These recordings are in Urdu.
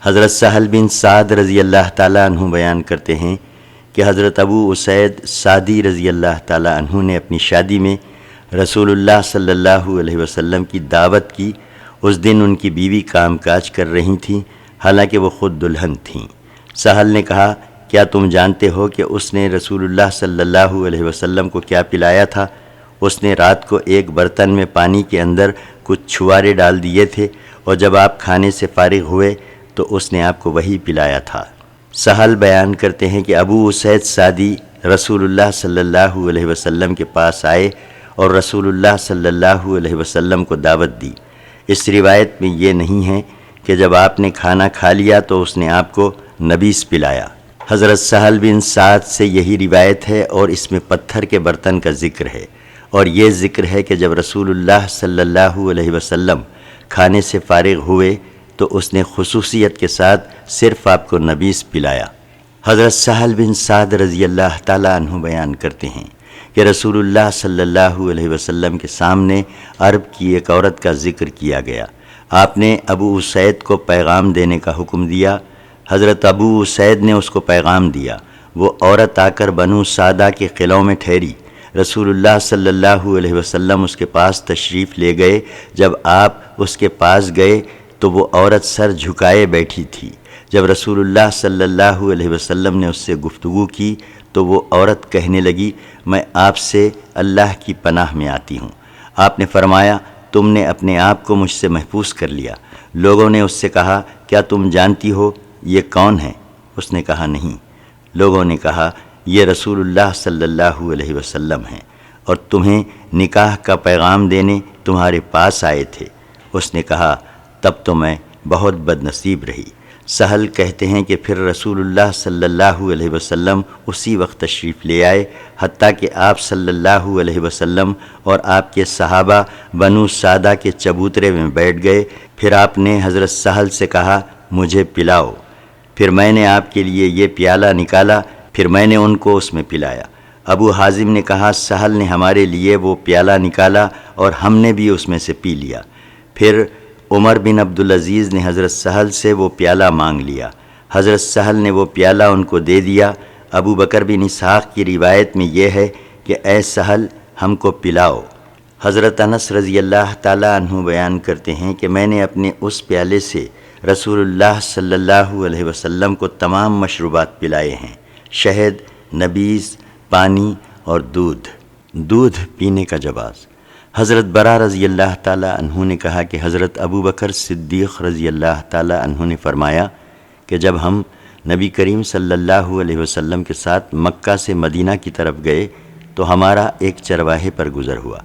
حضرت سہل بن سعد رضی اللہ تعالیٰ عنہ بیان کرتے ہیں کہ حضرت ابو اسید سعدی رضی اللہ تعالیٰ عنہ نے اپنی شادی میں رسول اللہ صلی اللہ علیہ وسلم کی دعوت کی۔ اس دن ان کی بیوی کام کاج کر رہی تھیں، حالانکہ وہ خود دلہن تھیں۔ سہل نے کہا، کیا تم جانتے ہو کہ اس نے رسول اللہ صلی اللہ علیہ وسلم کو کیا پلایا تھا؟ اس نے رات کو ایک برتن میں پانی کے اندر کچھ چھوارے ڈال دیے تھے، اور جب آپ کھانے سے فارغ ہوئے تو اس نے آپ کو وہی پلایا تھا۔ سہل بیان کرتے ہیں کہ ابو اسید سعدی رسول اللہ صلی اللہ علیہ وسلم کے پاس آئے اور رسول اللہ صلی اللہ علیہ وسلم کو دعوت دی۔ اس روایت میں یہ نہیں ہے کہ جب آپ نے کھانا کھا لیا تو اس نے آپ کو نبیذ پلایا۔ حضرت سہل بن سعد سے یہی روایت ہے، اور اس میں پتھر کے برتن کا ذکر ہے، اور یہ ذکر ہے کہ جب رسول اللہ صلی اللہ علیہ وسلم کھانے سے فارغ ہوئے تو اس نے خصوصیت کے ساتھ صرف آپ کو نبیذ پلایا۔ حضرت سہل بن سعد رضی اللہ تعالیٰ عنہ بیان کرتے ہیں کہ رسول اللہ صلی اللہ علیہ وسلم کے سامنے عرب کی ایک عورت کا ذکر کیا گیا۔ آپ نے ابو اسید کو پیغام دینے کا حکم دیا۔ حضرت ابو اسید نے اس کو پیغام دیا۔ وہ عورت آ کر بنو سعدہ کے قلعوں میں ٹھہری۔ رسول اللہ صلی اللہ علیہ وسلم اس کے پاس تشریف لے گئے۔ جب آپ اس کے پاس گئے تو وہ عورت سر جھکائے بیٹھی تھی۔ جب رسول اللہ صلی اللہ علیہ وسلم نے اس سے گفتگو کی تو وہ عورت کہنے لگی، میں آپ سے اللہ کی پناہ میں آتی ہوں۔ آپ نے فرمایا، تم نے اپنے آپ کو مجھ سے محفوظ کر لیا۔ لوگوں نے اس سے کہا، کیا تم جانتی ہو یہ کون ہے؟ اس نے کہا، نہیں۔ لوگوں نے کہا، یہ رسول اللہ صلی اللہ علیہ وسلم ہیں، اور تمہیں نکاح کا پیغام دینے تمہارے پاس آئے تھے۔ اس نے کہا، تب تو میں بہت بد نصیب رہی۔ سہل کہتے ہیں کہ پھر رسول اللہ صلی اللہ علیہ وسلم اسی وقت تشریف لے آئے، حتیٰ کہ آپ صلی اللہ علیہ وسلم اور آپ کے صحابہ بنو سعدہ کے چبوترے میں بیٹھ گئے۔ پھر آپ نے حضرت سہل سے کہا، مجھے پلاؤ۔ پھر میں نے آپ کے لیے یہ پیالہ نکالا، پھر میں نے ان کو اس میں پلایا۔ ابو حازم نے کہا، سہل نے ہمارے لیے وہ پیالہ نکالا اور ہم نے بھی اس میں سے پی لیا۔ پھر عمر بن عبدالعزیز نے حضرت سہل سے وہ پیالہ مانگ لیا۔ حضرت سہل نے وہ پیالہ ان کو دے دیا۔ ابو بکر بن اسحاق کی روایت میں یہ ہے کہ اے سہل، ہم کو پلاؤ۔ حضرت انس رضی اللہ تعالیٰ عنہ بیان کرتے ہیں کہ میں نے اپنے اس پیالے سے رسول اللہ صلی اللہ علیہ وسلم کو تمام مشروبات پلائے ہیں، شہد، نبیذ، پانی اور دودھ پینے کا جواز۔ حضرت برا رضی اللہ تعالیٰ عنہ نے کہا کہ حضرت ابو بکر صدیق رضی اللہ تعالیٰ عنہ نے فرمایا کہ جب ہم نبی کریم صلی اللہ علیہ وسلم کے ساتھ مکہ سے مدینہ کی طرف گئے تو ہمارا ایک چرواہے پر گزر ہوا۔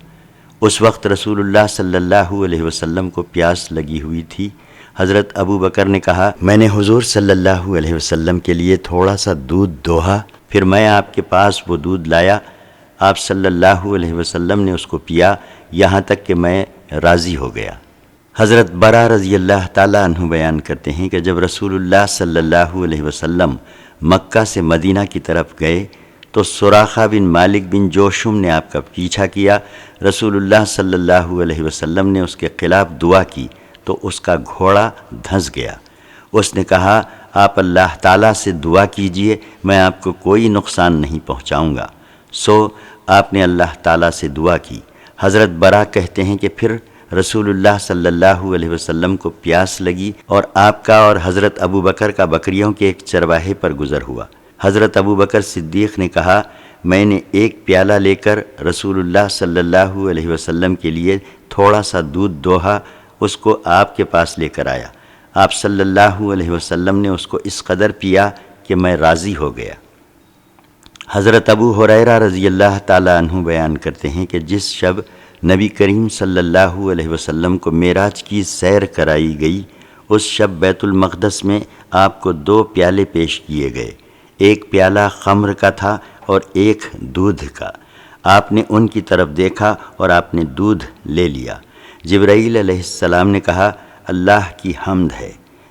اس وقت رسول اللہ صلی اللہ علیہ وسلم کو پیاس لگی ہوئی تھی۔ حضرت ابو بکر نے کہا، میں نے حضور صلی اللہ علیہ وسلم کے لیے تھوڑا سا دودھ دوہا، پھر میں آپ کے پاس وہ دودھ لایا۔ آپ صلی اللہ علیہ وسلم نے اس کو پیا، یہاں تک کہ میں راضی ہو گیا۔ حضرت برا رضی اللہ تعالیٰ عنہ بیان کرتے ہیں کہ جب رسول اللہ صلی اللہ علیہ وسلم مکہ سے مدینہ کی طرف گئے تو سراخہ بن مالک بن جوشم نے آپ کا پیچھا کیا۔ رسول اللہ صلی اللہ علیہ وسلم نے اس کے خلاف دعا کی تو اس کا گھوڑا دھنس گیا۔ اس نے کہا، آپ اللہ تعالیٰ سے دعا کیجئے، میں آپ کو کوئی نقصان نہیں پہنچاؤں گا۔ سو آپ نے اللہ تعالیٰ سے دعا کی۔ حضرت برا کہتے ہیں کہ پھر رسول اللہ صلی اللہ علیہ وسلم کو پیاس لگی اور آپ کا اور حضرت ابو بکر کا بکریوں کے ایک چرواہے پر گزر ہوا۔ حضرت ابو بکر صدیق نے کہا، میں نے ایک پیالہ لے کر رسول اللہ صلی اللہ علیہ وسلم کے لیے تھوڑا سا دودھ دوہا، اس کو آپ کے پاس لے کر آیا۔ آپ صلی اللہ علیہ وسلم نے اس کو اس قدر پیا کہ میں راضی ہو گیا۔ حضرت ابو ہریرہ رضی اللہ تعالیٰ عنہ بیان کرتے ہیں کہ جس شب نبی کریم صلی اللہ علیہ وسلم کو معراج کی سیر کرائی گئی، اس شب بیت المقدس میں آپ کو 2 پیالے پیش کیے گئے، ایک پیالہ خمر کا تھا اور ایک دودھ کا۔ آپ نے ان کی طرف دیکھا اور آپ نے دودھ لے لیا۔ جبرائیل علیہ السلام نے کہا، اللہ کی حمد ہے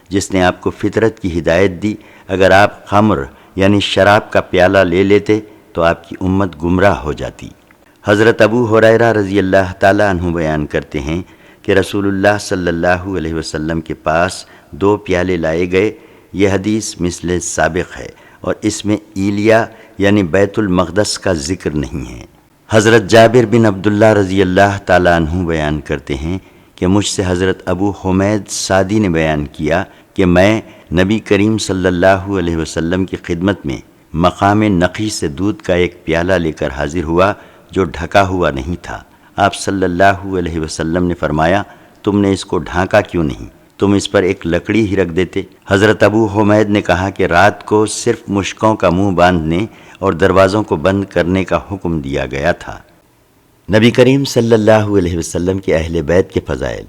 جس نے آپ کو فطرت کی ہدایت دی، اگر آپ خمر یعنی شراب کا پیالہ لے لیتے تو آپ کی امت گمراہ ہو جاتی۔ حضرت ابو ہریرہ رضی اللہ تعالیٰ عنہ بیان کرتے ہیں کہ رسول اللہ صلی اللہ علیہ وسلم کے پاس 2 پیالے لائے گئے۔ یہ حدیث مثل سابق ہے اور اس میں ایلیا یعنی بیت المقدس کا ذکر نہیں ہے۔ حضرت جابر بن عبداللہ رضی اللہ تعالیٰ عنہ بیان کرتے ہیں کہ مجھ سے حضرت ابو حمید سعدی نے بیان کیا کہ میں نبی کریم صلی اللہ علیہ وسلم کی خدمت میں مقام نقی سے دودھ کا ایک پیالہ لے کر حاضر ہوا جو ڈھکا ہوا نہیں تھا۔ آپ صلی اللہ علیہ وسلم نے فرمایا، تم نے اس کو ڈھانکا کیوں نہیں؟ تم اس پر ایک لکڑی ہی رکھ دیتے۔ حضرت ابو حمید نے کہا کہ رات کو صرف مشکوں کا منہ باندھنے اور دروازوں کو بند کرنے کا حکم دیا گیا تھا۔ نبی کریم صلی اللہ علیہ وسلم کے اہل بیت کے فضائل۔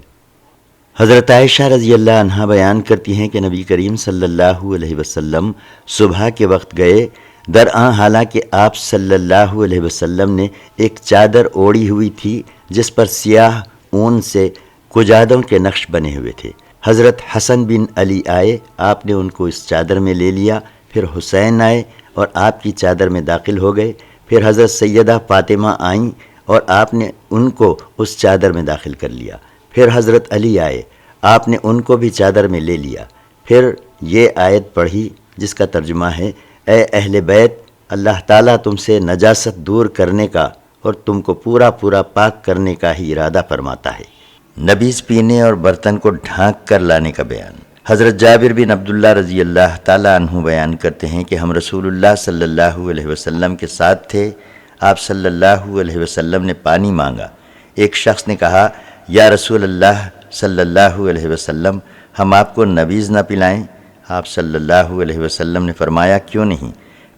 حضرت عائشہ رضی اللہ عنہا بیان کرتی ہیں کہ نبی کریم صلی اللہ علیہ وسلم صبح کے وقت گئے، درآں حالانکہ آپ صلی اللہ علیہ وسلم نے ایک چادر اوڑھی ہوئی تھی جس پر سیاہ اون سے کجادوں کے نقش بنے ہوئے تھے۔ حضرت حسن بن علی آئے، آپ نے ان کو اس چادر میں لے لیا، پھر حسین آئے اور آپ کی چادر میں داخل ہو گئے، پھر حضرت سیدہ فاطمہ آئیں اور آپ نے ان کو اس چادر میں داخل کر لیا، پھر حضرت علی آئے، آپ نے ان کو بھی چادر میں لے لیا۔ پھر یہ آیت پڑھی جس کا ترجمہ ہے، اے اہل بیت، اللہ تعالیٰ تم سے نجاست دور کرنے کا اور تم کو پورا پاک کرنے کا ہی ارادہ فرماتا ہے۔ نبیذ پینے اور برتن کو ڈھانک کر لانے کا بیان۔ حضرت جابر بن عبداللہ رضی اللہ تعالیٰ عنہ بیان کرتے ہیں کہ ہم رسول اللہ صلی اللہ علیہ وسلم کے ساتھ تھے۔ آپ صلی اللہ علیہ وسلم نے پانی مانگا۔ ایک شخص نے کہا، یا رسول اللہ صلی اللہ علیہ وسلم، ہم آپ کو نبیذ نہ پلائیں؟ آپ صلی اللہ علیہ وسلم نے فرمایا، کیوں نہیں؟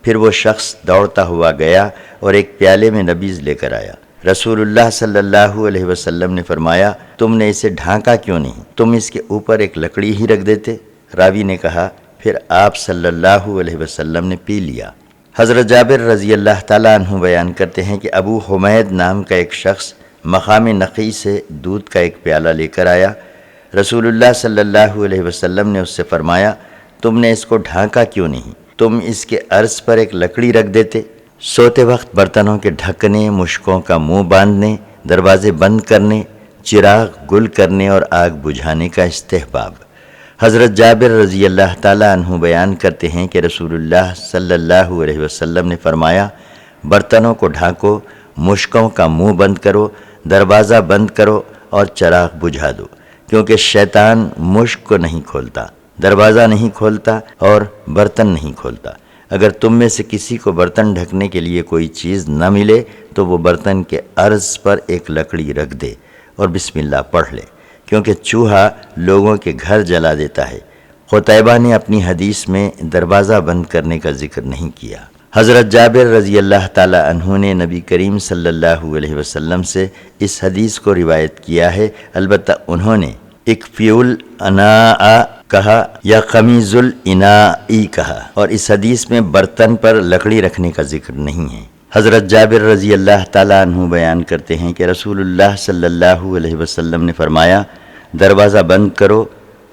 پھر وہ شخص دوڑتا ہوا گیا اور ایک پیالے میں نبیذ لے کر آیا۔ رسول اللہ صلی اللہ علیہ وسلم نے فرمایا، تم نے اسے ڈھانکا کیوں نہیں؟ تم اس کے اوپر ایک لکڑی ہی رکھ دیتے۔ راوی نے کہا، پھر آپ صلی اللہ علیہ وسلم نے پی لیا۔ حضرت جابر رضی اللہ تعالیٰ عنہ بیان کرتے ہیں کہ ابو حمید نام کا ایک شخص مقام نقی سے دودھ کا ایک پیالہ لے کر آیا۔ رسول اللہ صلی اللہ علیہ وسلم نے اس سے فرمایا، تم نے اس کو ڈھانکا کیوں نہیں؟ تم اس کے عرض پر ایک لکڑی رکھ دیتے۔ سوتے وقت برتنوں کے ڈھکنے، مشکوں کا منہ باندھنے، دروازے بند کرنے، چراغ گل کرنے اور آگ بجھانے کا استحباب۔ حضرت جابر رضی اللہ تعالیٰ عنہ بیان کرتے ہیں کہ رسول اللہ صلی اللہ علیہ وسلم نے فرمایا، برتنوں کو ڈھانکو، مشکوں کا منہ بند کرو، دروازہ بند کرو اور چراغ بجھا دو، کیونکہ شیطان مشک کو نہیں کھولتا، دروازہ نہیں کھولتا اور برتن نہیں کھولتا۔ اگر تم میں سے کسی کو برتن ڈھکنے کے لیے کوئی چیز نہ ملے تو وہ برتن کے عرض پر ایک لکڑی رکھ دے اور بسم اللہ پڑھ لے، کیونکہ چوہا لوگوں کے گھر جلا دیتا ہے۔ قتیبہ نے اپنی حدیث میں دروازہ بند کرنے کا ذکر نہیں کیا۔ حضرت جابر رضی اللہ تعالی عنہ نے نبی کریم صلی اللہ علیہ وسلم سے اس حدیث کو روایت کیا ہے، البتہ انہوں نے اکفیُ الاناء کہا یا قمیض الاناء کہا، اور اس حدیث میں برتن پر لکڑی رکھنے کا ذکر نہیں ہے۔ حضرت جابر رضی اللہ تعالیٰ عنہ بیان کرتے ہیں کہ رسول اللہ صلی اللہ علیہ وسلم نے فرمایا، دروازہ بند کرو۔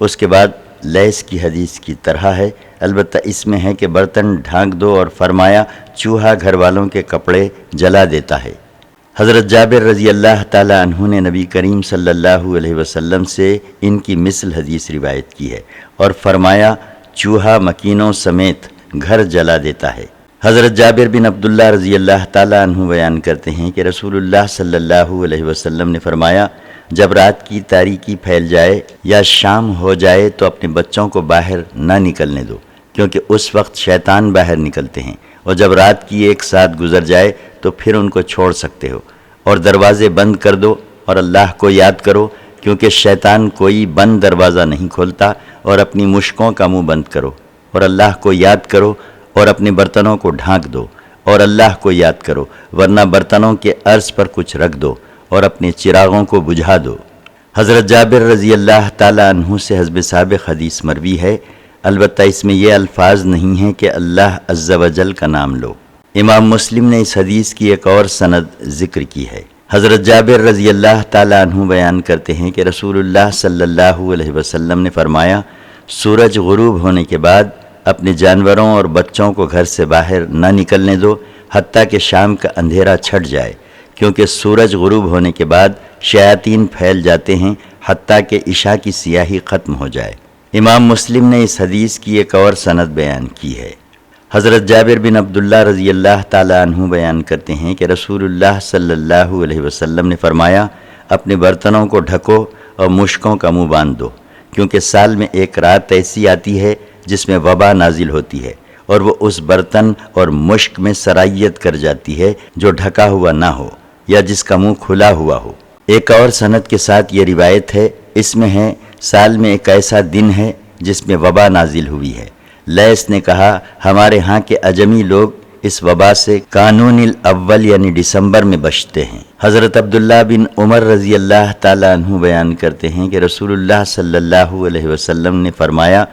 اس کے بعد لیس کی حدیث کی طرح ہے، البتہ اس میں ہے کہ برتن ڈھانک دو، اور فرمایا چوہا گھر والوں کے کپڑے جلا دیتا ہے۔ حضرت جابر رضی اللہ تعالیٰ عنہ نے نبی کریم صلی اللہ علیہ وسلم سے ان کی مثل حدیث روایت کی ہے اور فرمایا چوہا مکینوں سمیت گھر جلا دیتا ہے۔ حضرت جابر بن عبداللہ رضی اللہ تعالیٰ عنہ بیان کرتے ہیں کہ رسول اللہ صلی اللہ علیہ وسلم نے فرمایا، جب رات کی تاریکی پھیل جائے یا شام ہو جائے تو اپنے بچوں کو باہر نہ نکلنے دو، کیونکہ اس وقت شیطان باہر نکلتے ہیں، اور جب رات کی ایک ساتھ گزر جائے تو پھر ان کو چھوڑ سکتے ہو، اور دروازے بند کر دو اور اللہ کو یاد کرو، کیونکہ شیطان کوئی بند دروازہ نہیں کھولتا، اور اپنی مشکوں کا منہ بند کرو اور اللہ کو یاد کرو، اور اپنے برتنوں کو ڈھانک دو اور اللہ کو یاد کرو، ورنہ برتنوں کے عرض پر کچھ رکھ دو اور اپنے چراغوں کو بجھا دو۔ حضرت جابر رضی اللہ تعالیٰ عنہ سے حسب سابق حدیث مروی ہے، البتہ اس میں یہ الفاظ نہیں ہیں کہ اللہ عز و جل کا نام لو۔ امام مسلم نے اس حدیث کی ایک اور سند ذکر کی ہے۔ حضرت جابر رضی اللہ تعالیٰ عنہ بیان کرتے ہیں کہ رسول اللہ صلی اللہ علیہ وسلم نے فرمایا، سورج غروب ہونے کے بعد اپنے جانوروں اور بچوں کو گھر سے باہر نہ نکلنے دو حتیٰ کہ شام کا اندھیرا چھٹ جائے، کیونکہ سورج غروب ہونے کے بعد شیاطین پھیل جاتے ہیں حتیٰ کہ عشاء کی سیاہی ختم ہو جائے۔ امام مسلم نے اس حدیث کی ایک اور سند بیان کی ہے۔ حضرت جابر بن عبداللہ رضی اللہ تعالی عنہ بیان کرتے ہیں کہ رسول اللہ صلی اللہ علیہ وسلم نے فرمایا، اپنے برتنوں کو ڈھکو اور مشکوں کا منہ باندھ دو، کیونکہ سال میں ایک رات ایسی آتی ہے جس میں وبا نازل ہوتی ہے اور وہ اس برتن اور مشک میں سرائیت کر جاتی ہے جو ڈھکا ہوا نہ ہو یا جس کا منہ کھلا ہوا ہو۔ ایک اور سند کے ساتھ یہ روایت ہے، اس میں ہے سال میں ایک ایسا دن ہے جس میں وبا نازل ہوئی ہے۔ لیث نے کہا، ہمارے ہاں کے عجمی لوگ اس وبا سے کانون الاول یعنی دسمبر میں بچتے ہیں۔ حضرت عبداللہ بن عمر رضی اللہ تعالی عنہ بیان کرتے ہیں کہ رسول اللہ صلی اللہ علیہ وسلم نے فرمایا،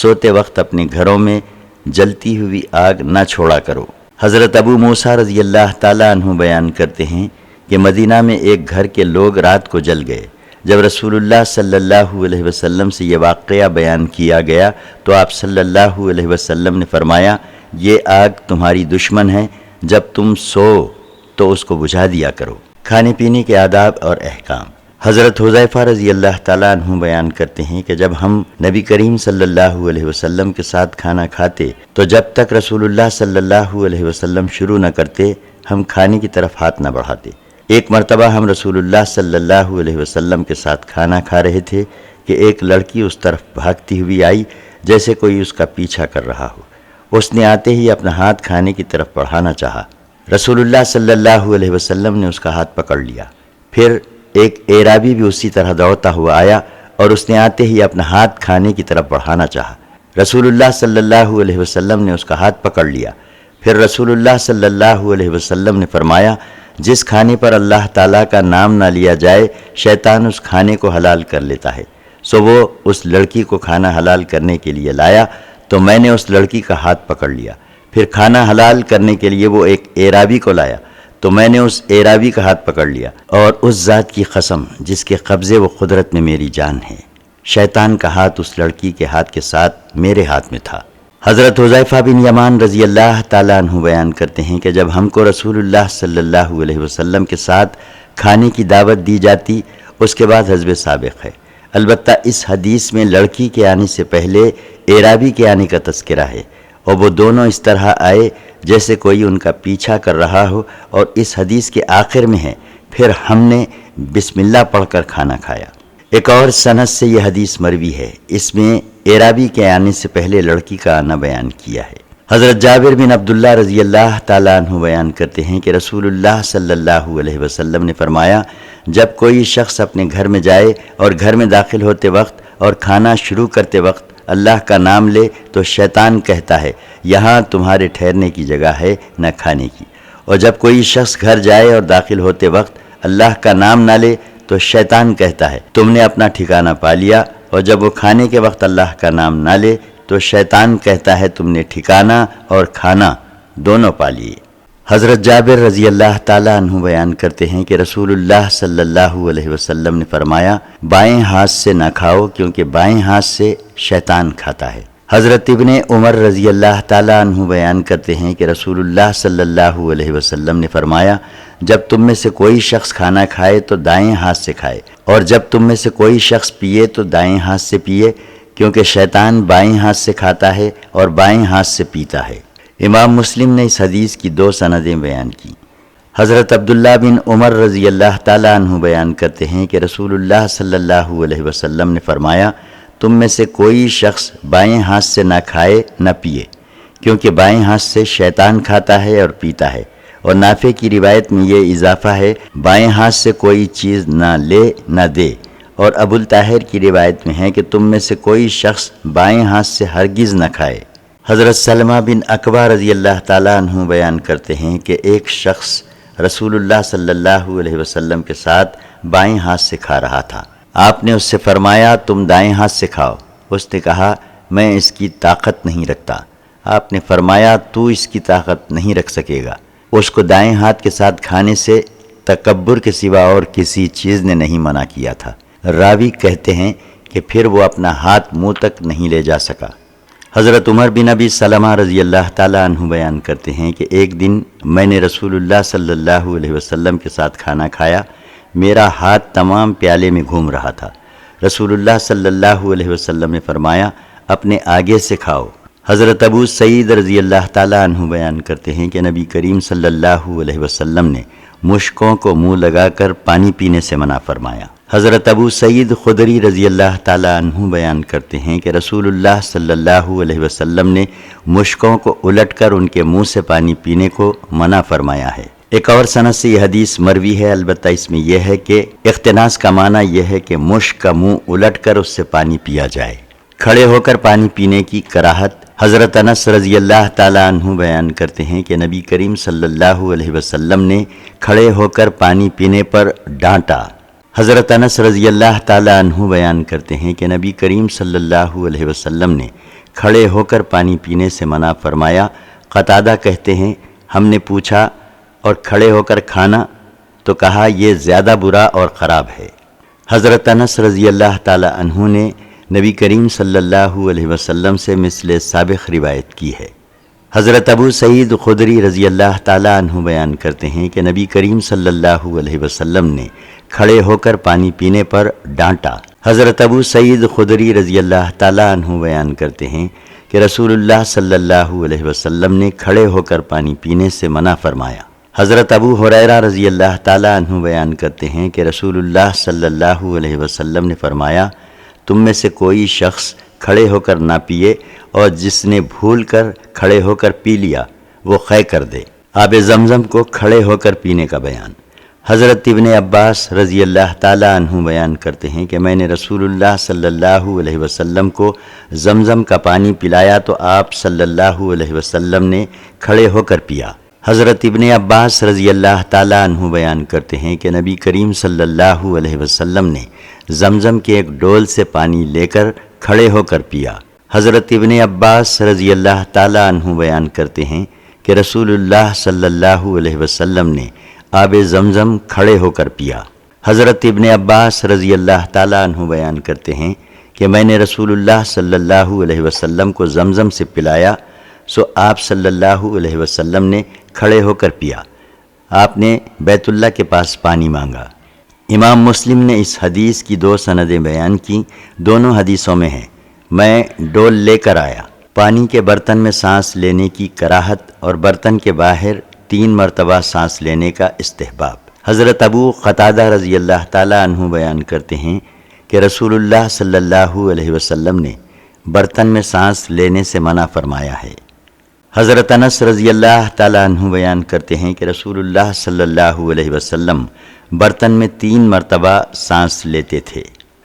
سوتے وقت اپنے گھروں میں جلتی ہوئی آگ نہ چھوڑا کرو۔ حضرت ابو موسیٰ رضی اللہ تعالی عنہ بیان کرتے ہیں کہ مدینہ میں ایک گھر کے لوگ رات کو جل گئے۔ جب رسول اللہ صلی اللہ علیہ وسلم سے یہ واقعہ بیان کیا گیا تو آپ صلی اللہ علیہ وسلم نے فرمایا، یہ آگ تمہاری دشمن ہے، جب تم سو تو اس کو بجھا دیا کرو۔ کھانے پینے کے آداب اور احکام۔ حضرت حذیفہ رضی اللہ تعالیٰ عنہ بیان کرتے ہیں کہ جب ہم نبی کریم صلی اللہ علیہ وسلم کے ساتھ کھانا کھاتے تو جب تک رسول اللہ صلی اللہ علیہ وسلم شروع نہ کرتے ہم کھانے کی طرف ہاتھ نہ بڑھاتے۔ ایک مرتبہ ہم رسول اللہ صلی اللہ علیہ وسلم کے ساتھ کھانا کھا رہے تھے کہ ایک لڑکی اس طرف بھاگتی ہوئی آئی جیسے کوئی اس کا پیچھا کر رہا ہو۔ اس نے آتے ہی اپنا ہاتھ کھانے کی طرف بڑھانا چاہا۔ رسول اللہ صلی اللہ علیہ وسلم نے اس کا ہاتھ پکڑ لیا۔ پھر ایک اعرابی بھی اسی طرح دوڑتا ہوا آیا اور اس نے آتے ہی اپنا ہاتھ کھانے کی طرف بڑھانا چاہا۔ رسول اللہ صلی اللہ علیہ وسلم نے اس کا ہاتھ پکڑ لیا۔ پھر رسول اللہ صلی اللہ علیہ وسلم نے فرمایا، جس کھانے پر اللہ تعالیٰ کا نام نہ لیا جائے شیطان اس کھانے کو حلال کر لیتا ہے۔ سو وہ اس لڑکی کو کھانا حلال کرنے کے لیے لایا تو میں نے اس لڑکی کا ہاتھ پکڑ لیا۔ پھر کھانا حلال کرنے کے لیے وہ ایک اعرابی کو لایا تو میں نے اس اعرابی کا ہاتھ پکڑ لیا، اور اس ذات کی قسم جس کے قبضے و قدرت میں میری جان ہے، شیطان کا ہاتھ اس لڑکی کے ہاتھ کے ساتھ میرے ہاتھ میں تھا۔ حضرت حذیفہ بن یمان رضی اللہ تعالیٰ عنہ بیان کرتے ہیں کہ جب ہم کو رسول اللہ صلی اللہ علیہ وسلم کے ساتھ کھانے کی دعوت دی جاتی اس کے بعد حزب سابق ہے۔ البتہ اس حدیث میں لڑکی کے آنے سے پہلے اعرابی کے آنے کا تذکرہ ہے، اور وہ دونوں اس طرح آئے جیسے کوئی ان کا پیچھا کر رہا ہو، اور اس حدیث کے آخر میں ہے، پھر ہم نے بسم اللہ پڑھ کر کھانا کھایا۔ ایک اور سند سے یہ حدیث مروی ہے، اس میں اعرابی کے آنے سے پہلے لڑکی کا آنا بیان کیا ہے۔ حضرت جابر بن عبداللہ رضی اللہ تعالیٰ عنہ بیان کرتے ہیں کہ رسول اللہ صلی اللہ علیہ وسلم نے فرمایا، جب کوئی شخص اپنے گھر میں جائے اور گھر میں داخل ہوتے وقت اور کھانا شروع کرتے وقت اللہ کا نام لے تو شیطان کہتا ہے، یہاں تمہارے ٹھہرنے کی جگہ ہے نہ کھانے کی۔ اور جب کوئی شخص گھر جائے اور داخل ہوتے وقت اللہ کا نام نہ لے تو شیطان کہتا ہے، تم نے اپنا ٹھکانہ پا لیا۔ اور جب وہ کھانے کے وقت اللہ کا نام نہ لے تو شیطان کہتا ہے، تم نے ٹھکانہ اور کھانا دونوں پا لیے۔ حضرت جابر رضی اللہ تعالیٰ عنہ بیان کرتے ہیں کہ رسول اللہ صلی اللہ علیہ وسلم نے فرمایا، بائیں ہاتھ سے نہ کھاؤ کیونکہ بائیں ہاتھ سے شیطان کھاتا ہے۔ حضرت ابن عمر رضی اللہ تعالیٰ عنہ بیان کرتے ہیں کہ رسول اللہ صلی اللہ علیہ وسلم نے فرمایا، جب تم میں سے کوئی شخص کھانا کھائے تو دائیں ہاتھ سے کھائے، اور جب تم میں سے کوئی شخص پیے تو دائیں ہاتھ سے پیے، کیونکہ شیطان بائیں ہاتھ سے کھاتا ہے اور بائیں ہاتھ سے پیتا ہے۔ امام مسلم نے اس حدیث کی 2 سندیں بیان کی۔ حضرت عبداللہ بن عمر رضی اللہ تعالیٰ عنہ بیان کرتے ہیں کہ رسول اللہ صلی اللہ علیہ وسلم نے فرمایا، تم میں سے کوئی شخص بائیں ہاتھ سے نہ کھائے نہ پیے، کیونکہ بائیں ہاتھ سے شیطان کھاتا ہے اور پیتا ہے۔ اور نافع کی روایت میں یہ اضافہ ہے، بائیں ہاتھ سے کوئی چیز نہ لے نہ دے۔ اور ابو الطاہر کی روایت میں ہے کہ تم میں سے کوئی شخص بائیں ہاتھ سے ہرگز نہ کھائے۔ حضرت سلمہ بن اکبہ رضی اللہ تعالیٰ عنہ بیان کرتے ہیں کہ ایک شخص رسول اللہ صلی اللہ علیہ وسلم کے ساتھ بائیں ہاتھ سے کھا رہا تھا۔ آپ نے اس سے فرمایا، تم دائیں ہاتھ سے کھاؤ۔ اس نے کہا، میں اس کی طاقت نہیں رکھتا۔ آپ نے فرمایا، تو اس کی طاقت نہیں رکھ سکے گا۔ اس کو دائیں ہاتھ کے ساتھ کھانے سے تکبر کے سوا اور کسی چیز نے نہیں منع کیا تھا۔ راوی کہتے ہیں کہ پھر وہ اپنا ہاتھ منہ تک نہیں لے جا سکا۔ حضرت عمر بن ابی سلمہ رضی اللہ تعالیٰ عنہ بیان کرتے ہیں کہ ایک دن میں نے رسول اللہ صلی اللہ علیہ وسلم کے ساتھ کھانا کھایا، میرا ہاتھ تمام پیالے میں گھوم رہا تھا، رسول اللہ صلی اللہ علیہ وسلم نے فرمایا اپنے آگے سے کھاؤ۔ حضرت ابو سعید رضی اللہ تعالیٰ عنہ بیان کرتے ہیں کہ نبی کریم صلی اللہ علیہ وسلم نے مشکوں کو منہ لگا کر پانی پینے سے منع فرمایا۔ حضرت ابو سعید خدری رضی اللہ تعالیٰ عنہ بیان کرتے ہیں کہ رسول اللہ صلی اللہ علیہ وسلم نے مشکوں کو الٹ کر ان کے منہ سے پانی پینے کو منع فرمایا ہے۔ ایک اور سند سے یہ حدیث مروی ہے، البتہ اس میں یہ ہے کہ اختناس کا معنی یہ ہے کہ مشک کا منہ الٹ کر اس سے پانی پیا جائے۔ کھڑے ہو کر پانی پینے کی کراہت۔ حضرت انس رضی اللہ تعالیٰ عنہ بیان کرتے ہیں کہ نبی کریم صلی اللہ علیہ وسلم نے کھڑے ہو کر پانی پینے پر ڈانٹا۔ حضرت انس رضی اللہ تعالیٰ عنہ بیان کرتے ہیں کہ نبی کریم صلی اللہ علیہ وسلم نے کھڑے ہو کر پانی پینے سے منع فرمایا۔ قتادہ کہتے ہیں ہم نے پوچھا اور کھڑے ہو کر کھانا؟ تو کہا یہ زیادہ برا اور خراب ہے۔ حضرت انس رضی اللہ تعالیٰ عنہ نے نبی کریم صلی اللہ علیہ وسلم سے مثل سابق روایت کی ہے۔ حضرت ابو سعید خدری رضی اللہ تعالیٰ عنہ بیان کرتے ہیں کہ نبی کریم صلی اللہ علیہ وسلم نے کھڑے ہو کر پانی پینے پر ڈانٹا۔ حضرت ابو سعید خدری رضی اللہ تعالیٰ عنہ بیان کرتے ہیں کہ رسول اللہ صلی اللہ علیہ وسلم نے کھڑے ہو کر پانی پینے سے منع فرمایا۔ حضرت ابو ہریرہ رضی اللہ تعالیٰ عنہ بیان کرتے ہیں کہ رسول اللہ صلی اللہ علیہ وسلم نے فرمایا تم میں سے کوئی شخص کھڑے ہو کر نہ پیے اور جس نے بھول کر کھڑے ہو کر پی لیا وہ خے کر دے۔ آب زمزم کو کھڑے ہو کر پینے کا بیان۔ حضرت ابن عباس رضی اللہ تعالیٰ عنہ بیان کرتے ہیں کہ میں نے رسول اللہ صلی اللہ علیہ وسلم کو زمزم کا پانی پلایا تو آپ صلی اللہ علیہ وسلم نے کھڑے ہو کر پیا۔ حضرت ابن عباس رضی اللہ تعالیٰ عنہ بیان کرتے ہیں کہ نبی کریم صلی اللہ علیہ وسلم نے زمزم کے ایک ڈول سے پانی لے کر کھڑے ہو کر پیا۔ حضرت ابن عباس رضی اللہ تعالیٰ عنہ بیان کرتے ہیں کہ رسول اللہ صلی اللہ علیہ وسلم نے آب زمزم کھڑے ہو کر پیا۔ حضرت ابن عباس رضی اللہ تعالیٰ عنہ بیان کرتے ہیں کہ میں نے رسول اللہ صلی اللہ علیہ وسلم کو زمزم سے پلایا سو آپ صلی اللہ علیہ وسلم نے کھڑے ہو کر پیا۔ آپ نے بیت اللہ کے پاس پانی مانگا۔ امام مسلم نے اس حدیث کی 2 سندیں بیان کی، دونوں حدیثوں میں ہیں میں ڈول لے کر آیا۔ پانی کے برتن میں سانس لینے کی کراہت اور برتن کے باہر 3 مرتبہ سانس لینے کا استحباب۔ حضرت ابو قتادہ رضی اللہ تعالیٰ عنہ بیان کرتے ہیں کہ رسول اللہ صلی اللہ علیہ وسلم نے برتن میں سانس لینے سے منع فرمایا ہے۔ حضرت انس رضی اللہ تعالیٰ عنہ بیان کرتے ہیں کہ رسول اللہ صلی اللہ علیہ وسلم برتن میں 3 مرتبہ سانس لیتے تھے۔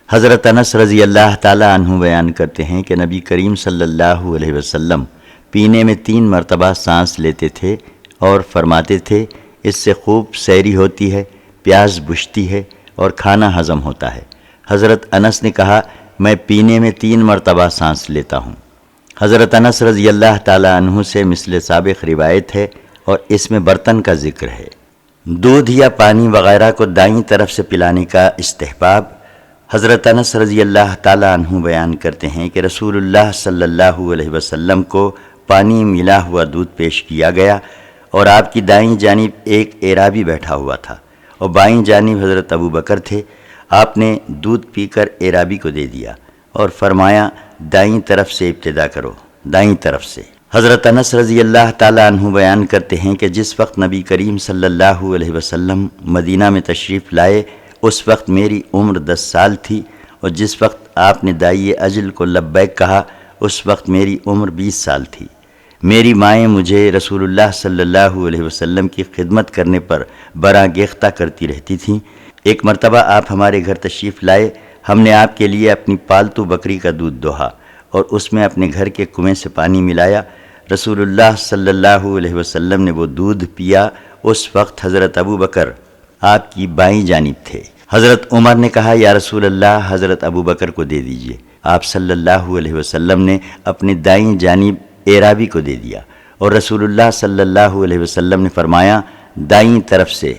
حضرت انس رضی اللہ تعالیٰ عنہ بیان کرتے ہیں کہ نبی کریم صلی اللہ علیہ وسلم پینے میں 3 مرتبہ سانس لیتے تھے اور فرماتے تھے اس سے خوب سیری ہوتی ہے، پیاس بجھتی ہے اور کھانا ہضم ہوتا ہے۔ حضرت انس نے کہا میں پینے میں 3 مرتبہ سانس لیتا ہوں۔ حضرت انس رضی اللہ تعالیٰ عنہ سے مثل سابق روایت ہے اور اس میں برتن کا ذکر ہے۔ دودھ یا پانی وغیرہ کو دائیں طرف سے پلانے کا استحباب۔ حضرت انس رضی اللہ تعالیٰ عنہ بیان کرتے ہیں کہ رسول اللہ صلی اللہ علیہ وسلم کو پانی ملا ہوا دودھ پیش کیا گیا اور آپ کی دائیں جانب ایک اعرابی بیٹھا ہوا تھا اور بائیں جانب حضرت ابو بکر تھے۔ آپ نے دودھ پی کر اعرابی کو دے دیا اور فرمایا دائیں طرف سے ابتدا کرو، دائیں طرف سے۔ حضرت انس رضی اللہ تعالیٰ عنہ بیان کرتے ہیں کہ جس وقت نبی کریم صلی اللہ علیہ وسلم مدینہ میں تشریف لائے اس وقت میری عمر 10 سال تھی اور جس وقت آپ نے داعی اجل کو لبیک کہا اس وقت میری عمر 20 سال تھی۔ میری مائیں مجھے رسول اللہ صلی اللہ علیہ وسلم کی خدمت کرنے پر براں گیختہ کرتی رہتی تھیں۔ ایک مرتبہ آپ ہمارے گھر تشریف لائے، ہم نے آپ کے لیے اپنی پالتو بکری کا دودھ دوہا اور اس میں اپنے گھر کے کنویں سے پانی ملایا۔ رسول اللہ صلی اللہ علیہ وسلم نے وہ دودھ پیا۔ اس وقت حضرت ابو بکر آپ کی بائیں جانب تھے۔ حضرت عمر نے کہا یا رسول اللہ حضرت ابو بکر کو دے دیجئے۔ آپ صلی اللہ علیہ وسلم نے اپنی دائیں جانب اعرابی کو دے دیا اور رسول اللہ صلی اللہ علیہ وسلم نے فرمایا دائیں طرف سے،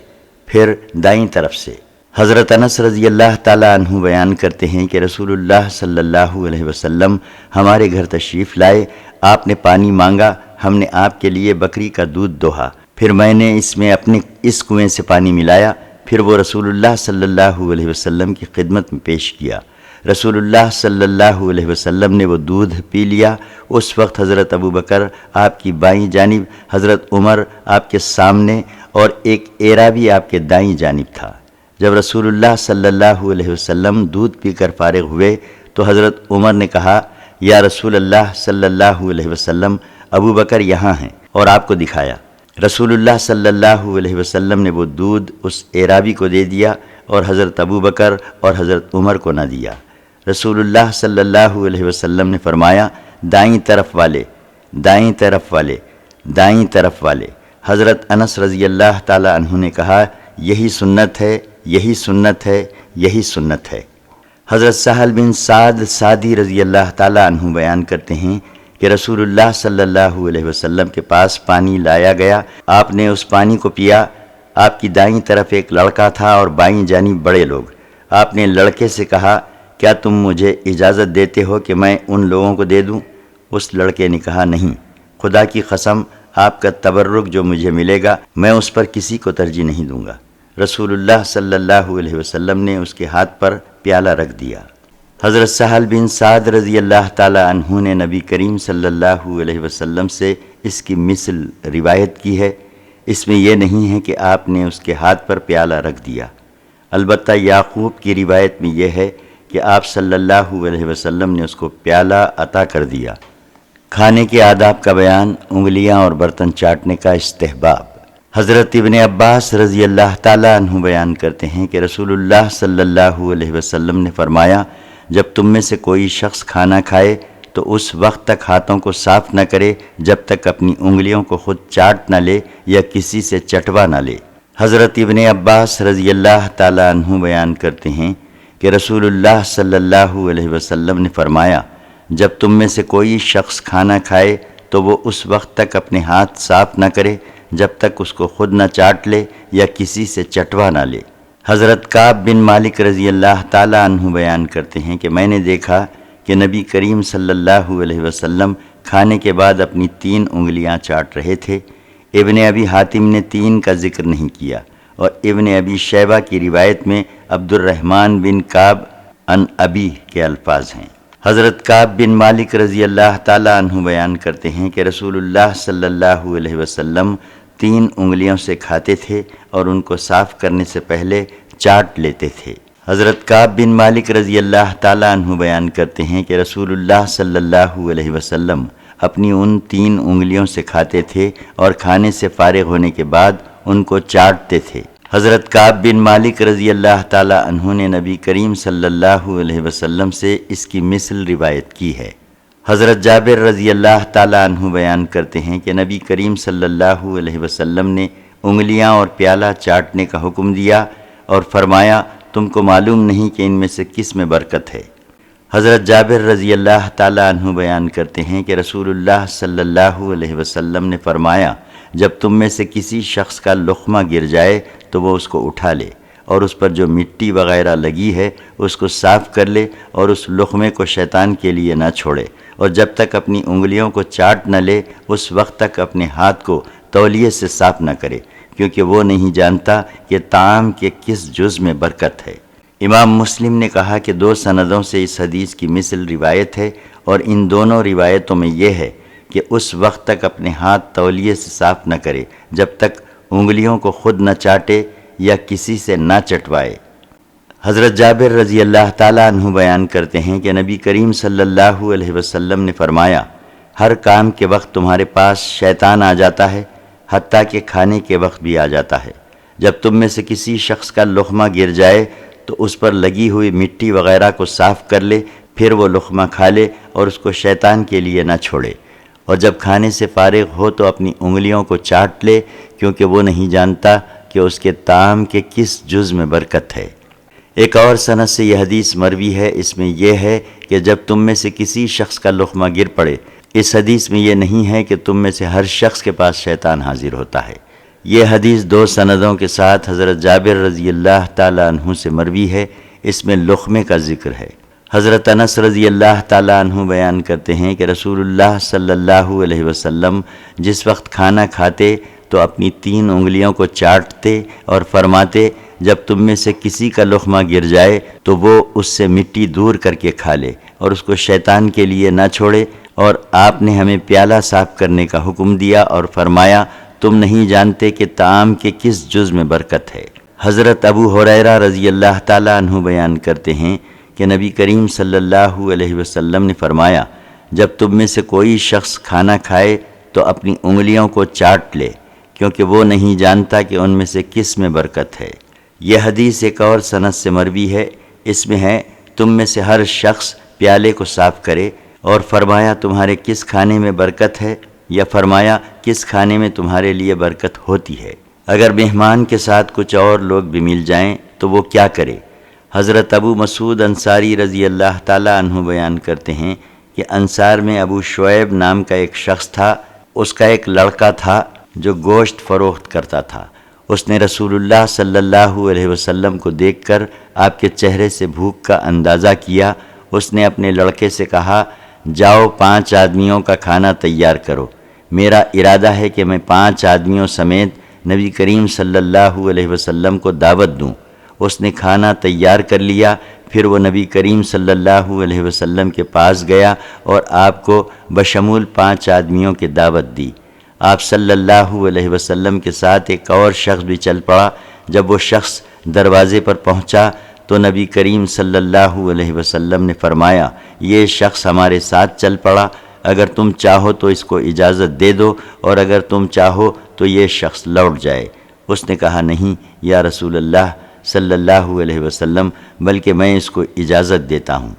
پھر دائیں طرف سے۔ حضرت انس رضی اللہ تعالیٰ عنہ بیان کرتے ہیں کہ رسول اللہ صلی اللہ علیہ وسلم ہمارے گھر تشریف لائے، آپ نے پانی مانگا، ہم نے آپ کے لیے بکری کا دودھ دوہا، پھر میں نے اس میں اپنے اس کنویں سے پانی ملایا، پھر وہ رسول اللہ صلی اللہ علیہ وسلم کی خدمت میں پیش کیا۔ رسول اللہ صلی اللہ علیہ وسلم نے وہ دودھ پی لیا۔ اس وقت حضرت ابو بکر آپ کی بائیں جانب، حضرت عمر آپ کے سامنے اور ایک اعرابی آپ کے دائیں جانب تھا۔ جب رسول اللہ صلی اللہ علیہ وسلم دودھ پی کر فارغ ہوئے تو حضرت عمر نے کہا، یا رسول اللہ صلی اللہ علیہ وسلم، ابو بکر یہاں ہیں، اور آپ کو دکھایا۔ رسول اللہ صلی اللہ علیہ وسلم نے وہ دودھ اس اعرابی کو دے دیا اور حضرت ابو بکر اور حضرت عمر کو نہ دیا۔ رسول اللہ صلی اللہ علیہ وسلم نے فرمایا، دائیں طرف والے، دائیں طرف والے، دائیں طرف والے۔ حضرت انس رضی اللہ تعالی عنہ نے کہا، یہی سنت ہے، یہی سنت ہے، یہی سنت ہے۔ حضرت سہل بن سعد سعدی رضی اللہ تعالی عنہ بیان کرتے ہیں کہ رسول اللہ صلی اللہ علیہ وسلم کے پاس پانی لایا گیا، آپ نے اس پانی کو پیا۔ آپ کی دائیں طرف ایک لڑکا تھا اور بائیں جانب بڑے لوگ۔ آپ نے لڑکے سے کہا، کیا تم مجھے اجازت دیتے ہو کہ میں ان لوگوں کو دے دوں؟ اس لڑکے نے کہا، نہیں، خدا کی قسم، آپ کا تبرک جو مجھے ملے گا میں اس پر کسی کو ترجیح نہیں دوں گا۔ رسول اللہ صلی اللہ علیہ وسلم نے اس کے ہاتھ پر پیالہ رکھ دیا۔ حضرت سہل بن سعد رضی اللہ تعالی عنہ نے نبی کریم صلی اللہ علیہ وسلم سے اس کی مثل روایت کی ہے۔ اس میں یہ نہیں ہے کہ آپ نے اس کے ہاتھ پر پیالہ رکھ دیا، البتہ یعقوب کی روایت میں یہ ہے کہ آپ صلی اللہ علیہ وسلم نے اس کو پیالہ عطا کر دیا۔ کھانے کے آداب کا بیان، انگلیاں اور برتن چاٹنے کا استحباب۔ حضرت ابن عباس رضی اللہ تعالیٰ عنہ بیان کرتے ہیں کہ رسول اللہ صلی اللہ علیہ وسلم نے فرمایا، جب تم میں سے کوئی شخص کھانا کھائے تو اس وقت تک ہاتھوں کو صاف نہ کرے جب تک اپنی انگلیوں کو خود چاٹ نہ لے یا کسی سے چٹوا نہ لے۔ حضرت ابن عباس رضی اللہ تعالیٰ عنہ بیان کرتے ہیں کہ رسول اللہ صلی اللہ علیہ وسلم نے فرمایا، جب تم میں سے کوئی شخص کھانا کھائے تو وہ اس وقت تک اپنے ہاتھ صاف نہ کرے جب تک اس کو خود نہ چاٹ لے یا کسی سے چٹوا نہ لے۔ حضرت کعب بن مالک رضی اللہ تعالیٰ عنہ بیان کرتے ہیں کہ میں نے دیکھا کہ نبی کریم صلی اللہ علیہ وسلم کھانے کے بعد اپنی 3 انگلیاں چاٹ رہے تھے۔ ابن ابی حاتم نے 3 کا ذکر نہیں کیا، اور ابن ابی شیبہ کی روایت میں عبد الرحمن بن کعب عن ابی کے الفاظ ہیں۔ حضرت کعب بن مالک رضی اللہ تعالیٰ عنہ بیان کرتے ہیں کہ رسول اللہ صلی اللہ علیہ وسلم 3 انگلیوں سے کھاتے تھے اور ان کو صاف کرنے سے پہلے چاٹ لیتے تھے۔ حضرت کعب بن مالک رضی اللہ تعالیٰ عنہ بیان کرتے ہیں کہ رسول اللہ صلی اللہ علیہ وسلم اپنی ان 3 انگلیوں سے کھاتے تھے اور کھانے سے فارغ ہونے کے بعد ان کو چاٹتے تھے۔ حضرت کعب بن مالک رضی اللہ تعالیٰ عنہ نے نبی کریم صلی اللہ علیہ وسلم سے اس کی مثل روایت کی ہے۔ حضرت جابر رضی اللہ تعالیٰ عنہ بیان کرتے ہیں کہ نبی کریم صلی اللہ علیہ وسلم نے انگلیاں اور پیالہ چاٹنے کا حکم دیا اور فرمایا، تم کو معلوم نہیں کہ ان میں سے کس میں برکت ہے۔ حضرت جابر رضی اللہ تعالیٰ عنہ بیان کرتے ہیں کہ رسول اللہ صلی اللہ علیہ وسلم نے فرمایا، جب تم میں سے کسی شخص کا لقمہ گر جائے تو وہ اس کو اٹھا لے اور اس پر جو مٹی وغیرہ لگی ہے اس کو صاف کر لے اور اس لقمے کو شیطان کے لیے نہ چھوڑے، اور جب تک اپنی انگلیوں کو چاٹ نہ لے اس وقت تک اپنے ہاتھ کو تولیے سے صاف نہ کرے، کیونکہ وہ نہیں جانتا کہ طعام کے کس جز میں برکت ہے۔ امام مسلم نے کہا کہ 2 سندوں سے اس حدیث کی مثل روایت ہے، اور ان دونوں روایتوں میں یہ ہے کہ اس وقت تک اپنے ہاتھ تولیے سے صاف نہ کرے جب تک انگلیوں کو خود نہ چاٹے یا کسی سے نہ چٹوائے۔ حضرت جابر رضی اللہ تعالیٰ عنہ بیان کرتے ہیں کہ نبی کریم صلی اللہ علیہ وسلم نے فرمایا، ہر کام کے وقت تمہارے پاس شیطان آ جاتا ہے، حتیٰ کہ کھانے کے وقت بھی آ جاتا ہے۔ جب تم میں سے کسی شخص کا لقمہ گر جائے تو اس پر لگی ہوئی مٹی وغیرہ کو صاف کر لے، پھر وہ لقمہ کھا لے اور اس کو شیطان کے لیے نہ چھوڑے، اور جب کھانے سے فارغ ہو تو اپنی انگلیوں کو چاٹ لے، کیونکہ وہ نہیں جانتا کہ اس کے طعام کے کس جز میں برکت ہے۔ ایک اور سند سے یہ حدیث مروی ہے، اس میں یہ ہے کہ جب تم میں سے کسی شخص کا لقمہ گر پڑے۔ اس حدیث میں یہ نہیں ہے کہ تم میں سے ہر شخص کے پاس شیطان حاضر ہوتا ہے۔ یہ حدیث 2 سندوں کے ساتھ حضرت جابر رضی اللہ تعالیٰ عنہ سے مروی ہے، اس میں لقمے کا ذکر ہے۔ حضرت انس رضی اللہ تعالیٰ عنہ بیان کرتے ہیں کہ رسول اللہ صلی اللہ علیہ وسلم جس وقت کھانا کھاتے تو اپنی 3 انگلیوں کو چاٹتے اور فرماتے، جب تم میں سے کسی کا لقمہ گر جائے تو وہ اس سے مٹی دور کر کے کھا لے اور اس کو شیطان کے لیے نہ چھوڑے، اور آپ نے ہمیں پیالہ صاف کرنے کا حکم دیا اور فرمایا تم نہیں جانتے کہ طعام کے کس جز میں برکت ہے۔ حضرت ابو ہریرہ رضی اللہ تعالیٰ عنہ بیان کرتے ہیں کہ نبی کریم صلی اللہ علیہ وسلم نے فرمایا جب تم میں سے کوئی شخص کھانا کھائے تو اپنی انگلیوں کو چاٹ لے، کیونکہ وہ نہیں جانتا کہ ان میں سے کس میں برکت ہے۔ یہ حدیث ایک اور سند سے مروی ہے، اس میں ہے تم میں سے ہر شخص پیالے کو صاف کرے، اور فرمایا تمہارے کس کھانے میں برکت ہے، یا فرمایا کس کھانے میں تمہارے لیے برکت ہوتی ہے۔ اگر مہمان کے ساتھ کچھ اور لوگ بھی مل جائیں تو وہ کیا کرے؟ حضرت ابو مسعود انصاری رضی اللہ تعالیٰ عنہ بیان کرتے ہیں کہ انصار میں ابو شعیب نام کا ایک شخص تھا، اس کا ایک لڑکا تھا جو گوشت فروخت کرتا تھا۔ اس نے رسول اللہ صلی اللہ علیہ وسلم کو دیکھ کر آپ کے چہرے سے بھوک کا اندازہ کیا۔ اس نے اپنے لڑکے سے کہا جاؤ 5 آدمیوں کا کھانا تیار کرو، میرا ارادہ ہے کہ میں 5 آدمیوں سمیت نبی کریم صلی اللہ علیہ وسلم کو دعوت دوں۔ اس نے کھانا تیار کر لیا، پھر وہ نبی کریم صلی اللہ علیہ وسلم کے پاس گیا اور آپ کو بشمول 5 آدمیوں کی دعوت دی۔ آپ صلی اللہ علیہ وسلم کے ساتھ ایک اور شخص بھی چل پڑا۔ جب وہ شخص دروازے پر پہنچا تو نبی کریم صلی اللہ علیہ وسلم نے فرمایا یہ شخص ہمارے ساتھ چل پڑا، اگر تم چاہو تو اس کو اجازت دے دو، اور اگر تم چاہو تو یہ شخص لوٹ جائے۔ اس نے کہا نہیں یا رسول اللہ صلی اللہ علیہ وسلم، بلکہ میں اس کو اجازت دیتا ہوں۔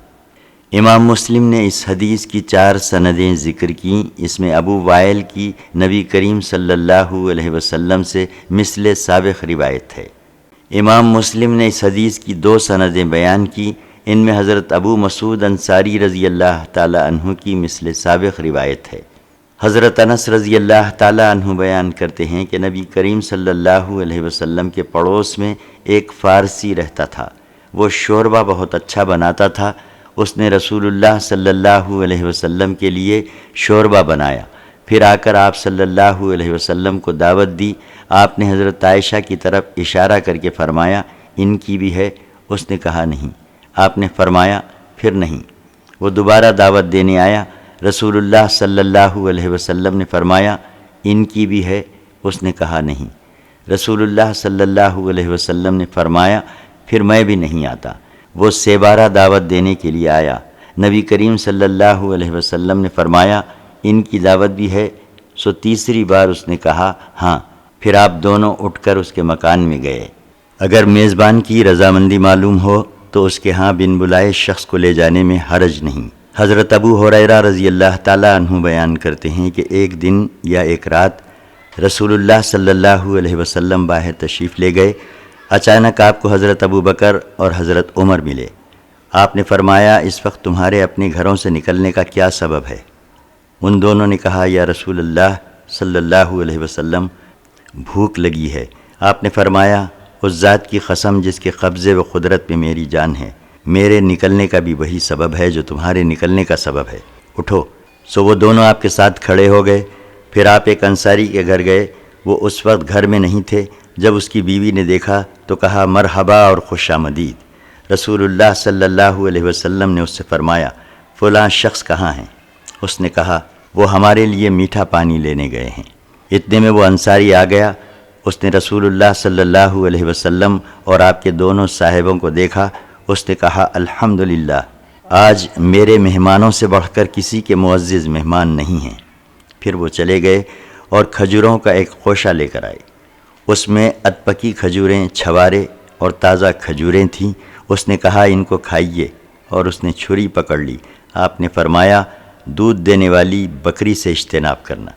امام مسلم نے اس حدیث کی 4 سندیں ذکر کیں، اس میں ابو وائل کی نبی کریم صلی اللہ علیہ وسلم سے مثل سابق روایت ہے۔ امام مسلم نے اس حدیث کی 2 سندیں بیان کی، ان میں حضرت ابو مسعود انصاری رضی اللہ تعالی عنہ کی مثل سابق روایت ہے۔ حضرت انس رضی اللہ تعالی عنہ بیان کرتے ہیں کہ نبی کریم صلی اللہ علیہ وسلم کے پڑوس میں ایک فارسی رہتا تھا، وہ شوربہ بہت اچھا بناتا تھا۔ اس نے رسول اللہ صلی اللہ علیہ وسلم کے لیے شوربہ بنایا، پھر آ کر آپ صلی اللہ علیہ وسلم کو دعوت دی۔ آپ نے حضرت عائشہ کی طرف اشارہ کر کے فرمایا ان کی بھی ہے؟ اس نے کہا نہیں۔ آپ نے فرمایا پھر نہیں۔ وہ دوبارہ دعوت دینے آیا، رسول اللہ صلی اللہ علیہ وسلم نے فرمایا ان کی بھی ہے؟ اس نے کہا نہیں۔ رسول اللہ صلی اللہ علیہ وسلم نے فرمایا پھر میں بھی نہیں آتا۔ وہ 12 دعوت دینے کے لیے آیا، نبی کریم صلی اللہ علیہ وسلم نے فرمایا ان کی دعوت بھی ہے؟ سو تیسری بار اس نے کہا ہاں۔ پھر آپ دونوں اٹھ کر اس کے مکان میں گئے۔ اگر میزبان کی رضامندی معلوم ہو تو اس کے ہاں بن بلائے شخص کو لے جانے میں حرج نہیں۔ حضرت ابو ہریرہ رضی اللہ تعالیٰ عنہ بیان کرتے ہیں کہ ایک دن یا ایک رات رسول اللہ صلی اللہ علیہ وسلم باہر تشریف لے گئے۔ اچانک آپ کو حضرت ابو بکر اور حضرت عمر ملے۔ آپ نے فرمایا اس وقت تمہارے اپنے گھروں سے نکلنے کا کیا سبب ہے؟ ان دونوں نے کہا یا رسول اللہ صلی اللہ علیہ وسلم بھوک لگی ہے۔ آپ نے فرمایا اس ذات کی قسم جس کے قبضے و قدرت میں میری جان ہے، میرے نکلنے کا بھی وہی سبب ہے جو تمہارے نکلنے کا سبب ہے، اٹھو۔ سو وہ دونوں آپ کے ساتھ کھڑے ہو گئے۔ پھر آپ ایک انصاری کے گھر گئے، وہ اس وقت گھر میں نہیں تھے۔ جب اس کی بیوی نے دیکھا تو کہا مرحبا اور خوش آمدید۔ رسول اللہ صلی اللہ علیہ وسلم نے اس سے فرمایا فلاں شخص کہاں ہیں؟ اس نے کہا وہ ہمارے لیے میٹھا پانی لینے گئے ہیں۔ اتنے میں وہ انصاری آ گیا۔ اس نے رسول اللہ صلی اللہ علیہ وسلم اور آپ کے دونوں صاحبوں کو دیکھا۔ اس نے کہا الحمدللہ، آج میرے مہمانوں سے بڑھ کر کسی کے معزز مہمان نہیں ہیں۔ پھر وہ چلے گئے اور کھجوروں کا ایک خوشہ لے کر آئے۔ اس میں ادپکی کھجوریں، چھوارے اور تازہ کھجوریں تھیں۔ اس نے کہا ان کو کھائیے، اور اس نے چھری پکڑ لی۔ آپ نے فرمایا دودھ دینے والی بکری سے اجتناب کرنا۔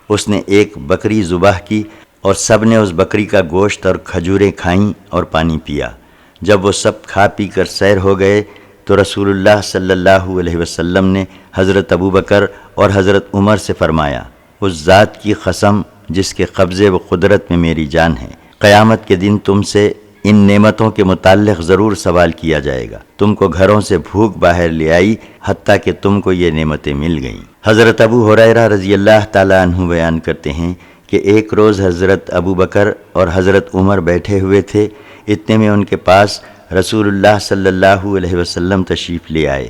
اس نے ایک بکری ذبح کی اور سب نے اس بکری کا گوشت اور کھجوریں کھائیں اور پانی پیا۔ جب وہ سب کھا پی کر سیر ہو گئے تو رسول اللہ صلی اللہ علیہ وسلم نے حضرت ابو بکر اور حضرت عمر سے فرمایا اس ذات کی قسم جس کے قبضے و قدرت میں میری جان ہے، قیامت کے دن تم سے ان نعمتوں کے متعلق ضرور سوال کیا جائے گا۔ تم کو گھروں سے بھوک باہر لے آئی حتیٰ کہ تم کو یہ نعمتیں مل گئیں۔ حضرت ابو ہریرہ رضی اللہ تعالیٰ عنہ بیان کرتے ہیں کہ ایک روز حضرت ابو بکر اور حضرت عمر بیٹھے ہوئے تھے۔ اتنے میں ان کے پاس رسول اللہ صلی اللہ علیہ وسلم تشریف لے آئے۔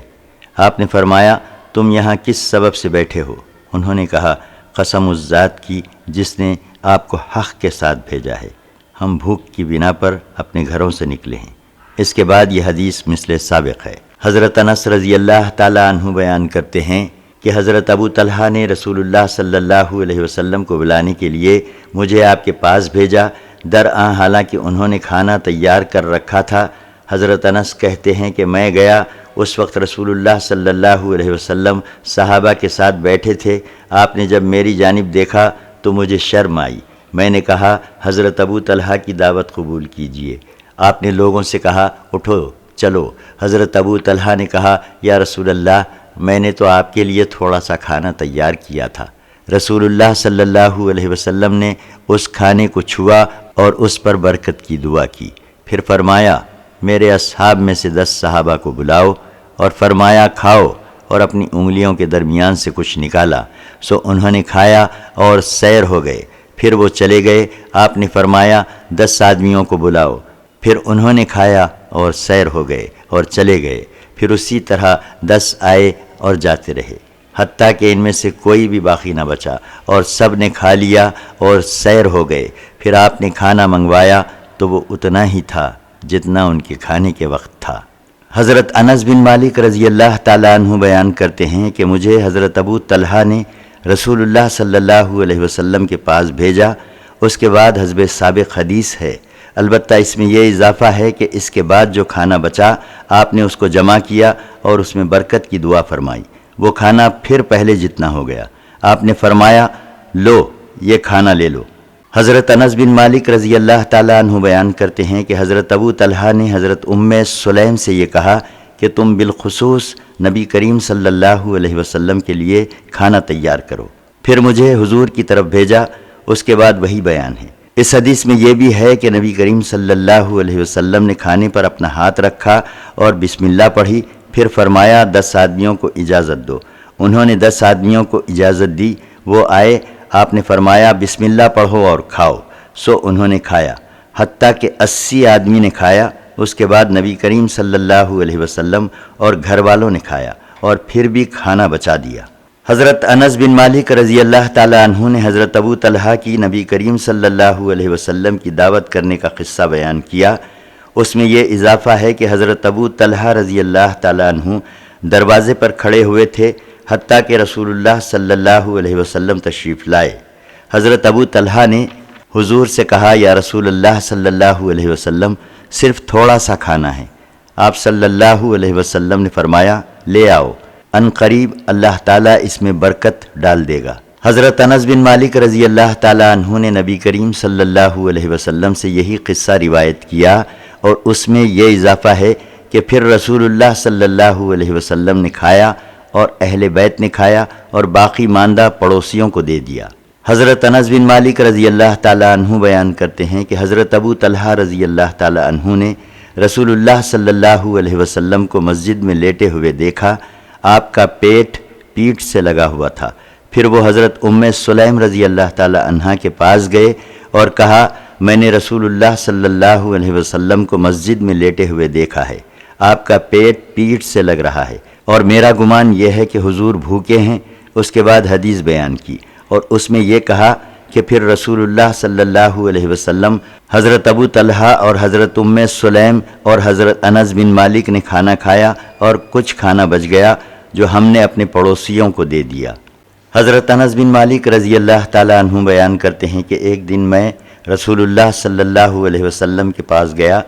آپ نے فرمایا تم یہاں کس سبب سے بیٹھے ہو؟ انہوں نے کہا قسم اس ذات کی جس نے آپ کو حق کے ساتھ بھیجا ہے، ہم بھوک کی بنا پر اپنے گھروں سے نکلے ہیں۔ اس کے بعد یہ حدیث مثل سابق ہے۔ حضرت انس رضی اللہ تعالیٰ عنہ بیان کرتے ہیں کہ حضرت ابو طلحہ نے رسول اللہ صلی اللہ علیہ وسلم کو بلانے کے لیے مجھے آپ کے پاس بھیجا، درآں حالانکہ انہوں نے کھانا تیار کر رکھا تھا۔ حضرت انس کہتے ہیں کہ میں گیا، اس وقت رسول اللہ صلی اللہ علیہ وسلم صحابہ کے ساتھ بیٹھے تھے۔ آپ نے جب میری جانب دیکھا تو مجھے شرم آئی۔ میں نے کہا حضرت ابو طلحہ کی دعوت قبول کیجیے۔ آپ نے لوگوں سے کہا اٹھو چلو۔ حضرت ابو طلحہ نے کہا یا رسول اللہ، میں نے تو آپ کے لیے تھوڑا سا کھانا تیار کیا تھا۔ رسول اللہ صلی اللہ علیہ وسلم نے اس کھانے کو چھوا اور اس پر برکت کی دعا کی، پھر فرمایا میرے اصحاب میں سے 10 صحابہ کو بلاؤ، اور فرمایا کھاؤ، اور اپنی انگلیوں کے درمیان سے کچھ نکالا، سو انہوں نے کھایا اور سیر ہو گئے۔ پھر وہ چلے گئے۔ آپ نے فرمایا 10 آدمیوں کو بلاؤ، پھر انہوں نے کھایا اور سیر ہو گئے اور چلے گئے۔ پھر اسی طرح 10 آئے اور جاتے رہے، حتیٰ کہ ان میں سے کوئی بھی باقی نہ بچا، اور سب نے کھا لیا اور سیر ہو گئے۔ پھر آپ نے کھانا منگوایا تو وہ اتنا ہی تھا جتنا ان کے کھانے کے وقت تھا۔ حضرت انس بن مالک رضی اللہ تعالیٰ عنہ بیان کرتے ہیں کہ مجھے حضرت ابو طلحہ نے رسول اللہ صلی اللہ علیہ وسلم کے پاس بھیجا۔ اس کے بعد حسب سابق حدیث ہے، البتہ اس میں یہ اضافہ ہے کہ اس کے بعد جو کھانا بچا آپ نے اس کو جمع کیا اور اس میں برکت کی دعا فرمائی۔ وہ کھانا پھر پہلے جتنا ہو گیا۔ آپ نے فرمایا لو یہ کھانا لے لو۔ حضرت انس بن مالک رضی اللہ تعالیٰ عنہ بیان کرتے ہیں کہ حضرت ابو طلحہ نے حضرت ام سلیم سے یہ کہا کہ تم بالخصوص نبی کریم صلی اللہ علیہ وسلم کے لیے کھانا تیار کرو۔ پھر مجھے حضور کی طرف بھیجا۔ اس کے بعد وہی بیان ہے۔ اس حدیث میں یہ بھی ہے کہ نبی کریم صلی اللہ علیہ وسلم نے کھانے پر اپنا ہاتھ رکھا اور بسم اللہ پڑھی، پھر فرمایا 10 آدمیوں کو اجازت دو۔ انہوں نے 10 آدمیوں کو اجازت دی، وہ آئے۔ آپ نے فرمایا بسم اللہ پڑھو اور کھاؤ، سو انہوں نے کھایا، حتیٰ کہ 80 آدمی نے کھایا۔ اس کے بعد نبی کریم صلی اللہ علیہ وسلم اور گھر والوں نے کھایا اور پھر بھی کھانا بچا دیا۔ حضرت انس بن مالک رضی اللہ تعالیٰ عنہ نے حضرت ابو طلحہ کی نبی کریم صلی اللہ علیہ وسلم کی دعوت کرنے کا قصہ بیان کیا۔ اس میں یہ اضافہ ہے کہ حضرت ابو طلحہ رضی اللہ تعالیٰ عنہ دروازے پر کھڑے ہوئے تھے حتیٰ کہ رسول اللہ صلی اللہ علیہ وسلم تشریف لائے۔ حضرت ابو طلحہ نے حضور سے کہا یا رسول اللہ صلی اللہ علیہ وسلم صرف تھوڑا سا کھانا ہے۔ آپ صلی اللہ علیہ وسلم نے فرمایا لے آؤ، ان قریب اللہ تعالیٰ اس میں برکت ڈال دے گا۔ حضرت انس بن مالک رضی اللہ تعالیٰ عنہ نے نبی کریم صلی اللہ علیہ وسلم سے یہی قصہ روایت کیا، اور اس میں یہ اضافہ ہے کہ پھر رسول اللہ صلی اللہ علیہ وسلم نے کھایا اور اہل بیت نے کھایا اور باقی ماندہ پڑوسیوں کو دے دیا۔ حضرت انس بن مالک رضی اللہ تعالیٰ عنہ بیان کرتے ہیں کہ حضرت ابو طلحہ رضی اللہ تعالیٰ عنہ نے رسول اللہ صلی اللہ علیہ وسلم کو مسجد میں لیٹے ہوئے دیکھا۔ آپ کا پیٹھ سے لگا ہوا تھا۔ پھر وہ حضرت ام سلیم رضی اللہ تعالیٰ عنہا کے پاس گئے اور کہا میں نے رسول اللہ صلی اللہ علیہ وسلم کو مسجد میں لیٹے ہوئے دیکھا ہے، آپ کا پیٹھ سے لگ رہا ہے، اور میرا گمان یہ ہے کہ حضور بھوکے ہیں۔ اس کے بعد حدیث بیان کی، اور اس میں یہ کہا کہ پھر رسول اللہ صلی اللہ علیہ وسلم حضرت ابو طلحہ اور حضرت ام سلیم اور حضرت انس بن مالک نے کھانا کھایا اور کچھ کھانا بچ گیا جو ہم نے اپنے پڑوسیوں کو دے دیا۔ حضرت انس بن مالک رضی اللہ تعالیٰ عنہ بیان کرتے ہیں کہ ایک دن میں رسول اللہ صلی اللہ علیہ وسلم کے پاس گیا۔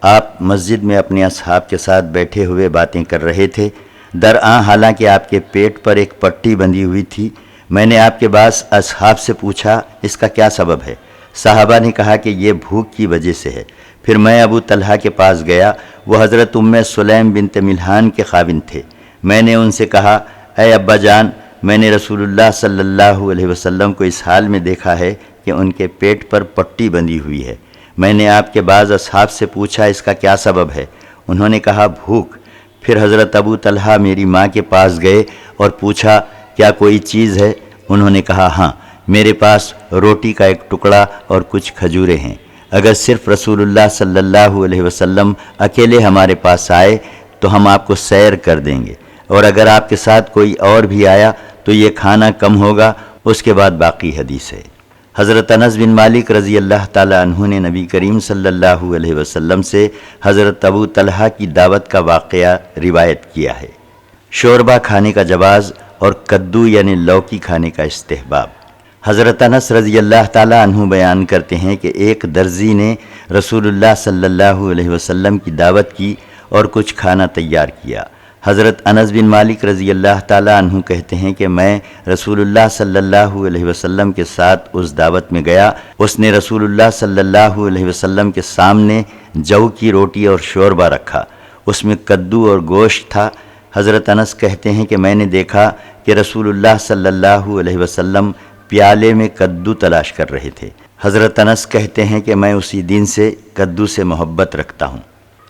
آپ مسجد میں اپنے اصحاب کے ساتھ بیٹھے ہوئے باتیں کر رہے تھے، درآں حالانکہ آپ کے پیٹ پر ایک پٹی بندھی ہوئی تھی۔ میں نے آپ کے بعض اصحاب سے پوچھا اس کا کیا سبب ہے؟ صحابہ نے کہا کہ یہ بھوک کی وجہ سے ہے۔ پھر میں ابو طلحہ کے پاس گیا، وہ حضرت ام سلیم بنت ملحان کے خاوند تھے۔ میں نے ان سے کہا اے ابا جان، میں نے رسول اللہ صلی اللہ علیہ وسلم کو اس حال میں دیکھا ہے کہ ان کے پیٹ پر پٹی بندھی ہوئی ہے۔ میں نے آپ کے بعض اصحاب سے پوچھا اس کا کیا سبب ہے؟ انہوں نے کہا بھوک۔ پھر حضرت ابو طلحہ میری ماں کے پاس گئے اور پوچھا کیا کوئی چیز ہے؟ انہوں نے کہا ہاں، میرے پاس روٹی کا ایک ٹکڑا اور کچھ کھجوریں ہیں۔ اگر صرف رسول اللہ صلی اللہ علیہ وسلم اکیلے ہمارے پاس آئے تو ہم آپ کو سیر کر دیں گے، اور اگر آپ کے ساتھ کوئی اور بھی آیا تو یہ کھانا کم ہوگا۔ اس کے بعد باقی حدیث ہے۔ حضرت انس بن مالک رضی اللہ تعالی عنہ نے نبی کریم صلی اللہ علیہ وسلم سے حضرت ابو طلحہ کی دعوت کا واقعہ روایت کیا ہے۔ شوربہ کھانے کا جواز اور کدو یعنی لوکی کھانے کا استحباب۔ حضرت انس رضی اللہ تعالی عنہ بیان کرتے ہیں کہ ایک درزی نے رسول اللہ صلی اللہ علیہ وسلم کی دعوت کی اور کچھ کھانا تیار کیا۔ حضرت انس بن مالک رضی اللہ تعالی عنہ کہتے ہیں کہ میں رسول اللہ صلی اللہ علیہ وسلم کے ساتھ اس دعوت میں گیا۔ اس نے رسول اللہ صلی اللہ علیہ وسلم کے سامنے جو کی روٹی اور شوربہ رکھا، اس میں کدو اور گوشت تھا۔ حضرت انس کہتے ہیں کہ میں نے دیکھا کہ رسول اللہ صلی اللہ علیہ وسلم پیالے میں کدو تلاش کر رہے تھے۔ حضرت انس کہتے ہیں کہ میں اسی دن سے کدو سے محبت رکھتا ہوں۔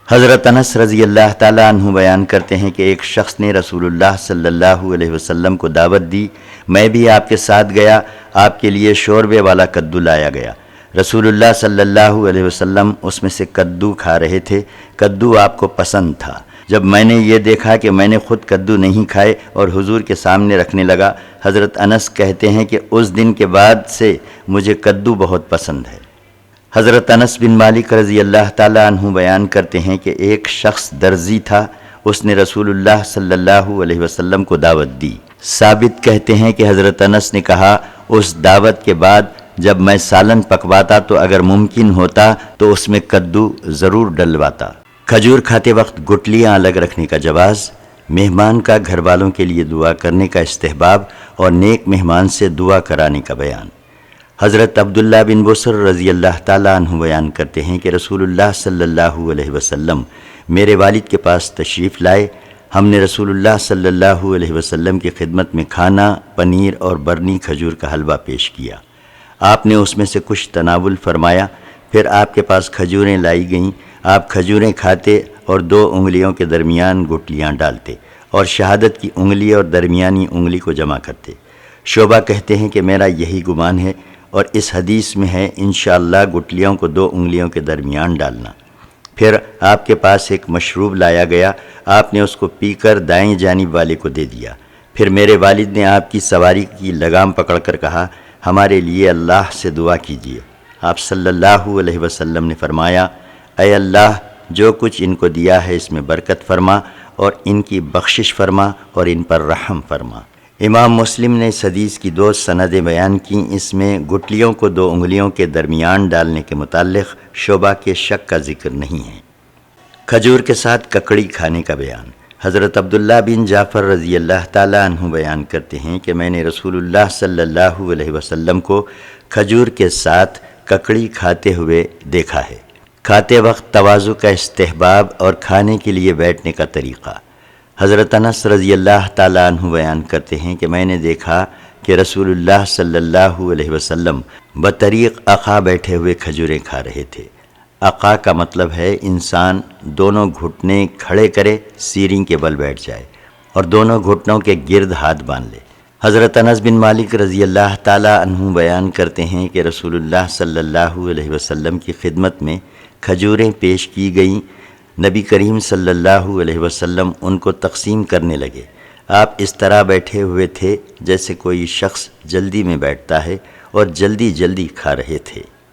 حضرت انس رضی اللہ تعالی عنہ بیان کرتے ہیں کہ ایک شخص نے رسول اللہ صلی اللہ علیہ وسلم کو دعوت دی، میں بھی آپ کے ساتھ گیا، آپ کے لیے شوربے والا کدو لایا گیا۔ رسول اللہ صلی اللہ علیہ وسلم اس میں سے کدو کھا رہے تھے۔ کدو آپ کو پسند تھا۔ جب میں نے یہ دیکھا کہ میں نے خود کدو نہیں کھائے اور حضور کے سامنے رکھنے لگا، حضرت انس کہتے ہیں کہ اس دن کے بعد سے مجھے کدو بہت پسند ہے۔ حضرت انس بن مالک رضی اللہ تعالی عنہ بیان کرتے ہیں کہ ایک شخص درزی تھا، اس نے رسول اللہ صلی اللہ علیہ وسلم کو دعوت دی۔ ثابت کہتے ہیں کہ حضرت انس نے کہا، اس دعوت کے بعد جب میں سالن پکواتا تو اگر ممکن ہوتا تو اس میں کدو ضرور ڈلواتا۔ کھجور کھاتے وقت گٹلیاں الگ رکھنے کا جواز، مہمان کا گھر والوں کے لیے دعا کرنے کا استحباب اور نیک مہمان سے دعا کرانے کا بیان۔ حضرت عبداللہ بن بصر رضی اللہ تعالیٰ عنہ بیان کرتے ہیں کہ رسول اللہ صلی اللہ علیہ وسلم میرے والد کے پاس تشریف لائے۔ ہم نے رسول اللہ صلی اللہ علیہ وسلم کی خدمت میں کھانا، پنیر اور برنی کھجور کا حلوہ پیش کیا۔ آپ نے اس میں سے کچھ تناول فرمایا، پھر آپ کے پاس کھجوریں لائی گئیں۔ آپ کھجوریں کھاتے اور 2 انگلیوں کے درمیان گٹلیاں ڈالتے اور شہادت کی انگلی اور درمیانی انگلی کو جمع کرتے۔ شعبہ کہتے ہیں کہ میرا یہی گمان ہے، اور اس حدیث میں ہے انشاءاللہ گٹلیوں کو 2 انگلیوں کے درمیان ڈالنا۔ پھر آپ کے پاس ایک مشروب لایا گیا، آپ نے اس کو پی کر دائیں جانب والے کو دے دیا۔ پھر میرے والد نے آپ کی سواری کی لگام پکڑ کر کہا، ہمارے لیے اللہ سے دعا کیجیے۔ آپ صلی اللہ علیہ وسلم نے فرمایا، اے اللہ، جو کچھ ان کو دیا ہے اس میں برکت فرما اور ان کی بخشش فرما اور ان پر رحم فرما۔ امام مسلم نے اس حدیث کی 2 سندیں بیان کیں۔ اس میں گٹلیوں کو 2 انگلیوں کے درمیان ڈالنے کے متعلق شعبہ کے شک کا ذکر نہیں ہے۔ کھجور کے ساتھ ککڑی کھانے کا بیان۔ حضرت عبداللہ بن جعفر رضی اللہ تعالی عنہ بیان کرتے ہیں کہ میں نے رسول اللہ صلی اللہ علیہ وسلم کو کھجور کے ساتھ ککڑی کھاتے ہوئے دیکھا ہے۔ کھاتے وقت تواضع کا استحباب اور کھانے کے لیے بیٹھنے کا طریقہ۔ حضرت انس رضی اللہ تعالیٰ عنہ بیان کرتے ہیں کہ میں نے دیکھا کہ رسول اللہ صلی اللہ علیہ وسلم بطریق عقا بیٹھے ہوئے کھجوریں کھا رہے تھے۔ عقا کا مطلب ہے انسان دونوں گھٹنے کھڑے کرے، سیریں کے بل بیٹھ جائے اور دونوں گھٹنوں کے گرد ہاتھ باندھ لے۔ حضرت انس بن مالک رضی اللہ تعالیٰ عنہ بیان کرتے ہیں کہ رسول اللہ صلی اللہ علیہ وسلم کی خدمت میں کھجوریں پیش کی گئیں۔ نبی کریم صلی اللہ علیہ وسلم ان کو تقسیم کرنے لگے۔ آپ اس طرح بیٹھے ہوئے تھے جیسے کوئی شخص جلدی میں بیٹھتا ہے اور جلدی جلدی کھا رہے تھے۔